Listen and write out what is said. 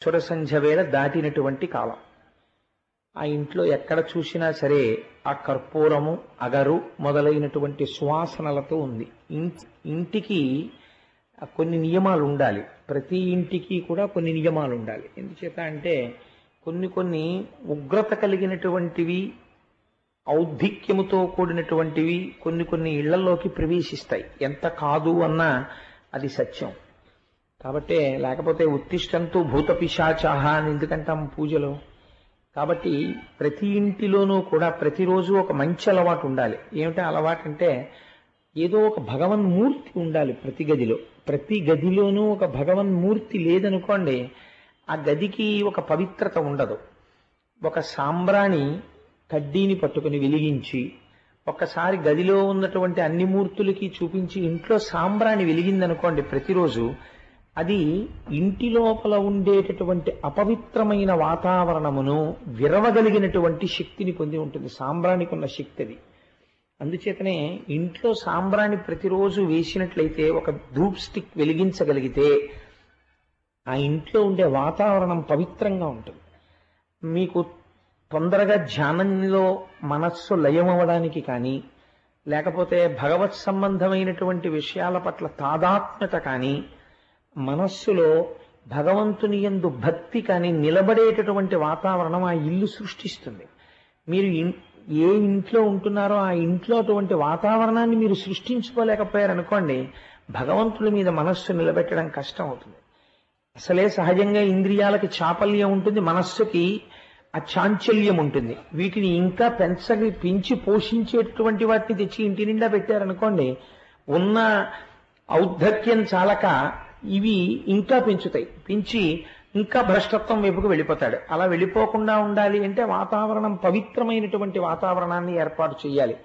సురసంధ్య వేళ దాటినటువంటి కాలం. ఆ ఇంట్లో ఎక్కడ చూసినా సరే ఆ కర్పూరము, అగరు మొదలైనటువంటి సువాసనలతో ఉంది. ఇంటికి కొన్ని నియమాలు ఉండాలి. ప్రతి ఇంటికి కూడా కొన్ని నియమాలు ఉండాలి. ఎందుచేత అంటే కొన్ని ఉగ్రత కలిగినటువంటివి, ఔద్ధిక్యముతో కూడినటువంటివి కొన్ని ఇళ్లలోకి ప్రవేశిస్తాయి. ఎంత కాదు అన్నా అది సత్యం. కాబట్టి లేకపోతే ఉత్తిష్టంతు భూత పిశాచాహ అని ఎందుకంటాం పూజలో. కాబట్టి ప్రతి ఇంటిలోనూ కూడా ప్రతిరోజు ఒక మంచి అలవాటు ఉండాలి. ఏమిటా అలవాటు అంటే ఏదో ఒక భగవన్మూర్తి ఉండాలి ప్రతి గదిలో. ప్రతి గదిలోనూ ఒక భగవన్మూర్తి లేదనుకోండి, ఆ గదికి ఒక పవిత్రత ఉండదు. ఒక సాంబ్రాణి కడ్డీని పట్టుకుని వెలిగించి ఒక్కసారి గదిలో ఉన్నటువంటి అన్ని మూర్తులకి చూపించి ఇంట్లో సాంబ్రాణి వెలిగిందనుకోండి ప్రతిరోజు, అది ఇంటి లోపల ఉండేటటువంటి అపవిత్రమైన వాతావరణమును విరవగలిగినటువంటి శక్తిని పొంది ఉంటుంది. సాంబ్రాణికి ఉన్న శక్తి అది. అందుచేతనే ఇంట్లో సాంబ్రాణి ప్రతిరోజు వేసినట్లయితే, ఒక ధూప్ స్టిక్ వెలిగించగలిగితే ఆ ఇంట్లో ఉండే వాతావరణం పవిత్రంగా ఉంటుంది. మీకు తొందరగా ధ్యానంలో మనస్సు లయమవడానికి కానీ, లేకపోతే భగవత్ సంబంధమైనటువంటి విషయాల పట్ల తాదాత్మ్యత కానీ, మనస్సులో భగవంతుని యందు భక్తి కానీ నిలబడేటటువంటి వాతావరణం ఆ ఇల్లు సృష్టిస్తుంది. మీరు ఏ ఇంట్లో ఉంటున్నారో ఆ ఇంట్లో అటువంటి వాతావరణాన్ని మీరు సృష్టించుకోలేకపోయారనుకోండి, భగవంతుడి మీద మనస్సు నిలబెట్టడం కష్టం అవుతుంది. అసలే సహజంగా ఇంద్రియాలకి చాపల్యం ఉంటుంది, మనస్సుకి ఆ చాంచల్యం ఉంటుంది. వీటిని ఇంకా పెంచి పోషించేటటువంటి వాటిని తెచ్చి ఇంటి నిండా పెట్టారనుకోండి, ఉన్న ఔద్ధత్యం చాలక ఇవి ఇంకా పెంచుతాయి. పెంచి ఇంకా భ్రష్టత్వం వైపుకు వెళ్ళిపోతాడు. అలా వెళ్ళిపోకుండా ఉండాలి అంటే వాతావరణం పవిత్రమైనటువంటి వాతావరణాన్ని ఏర్పాటు చేయాలి.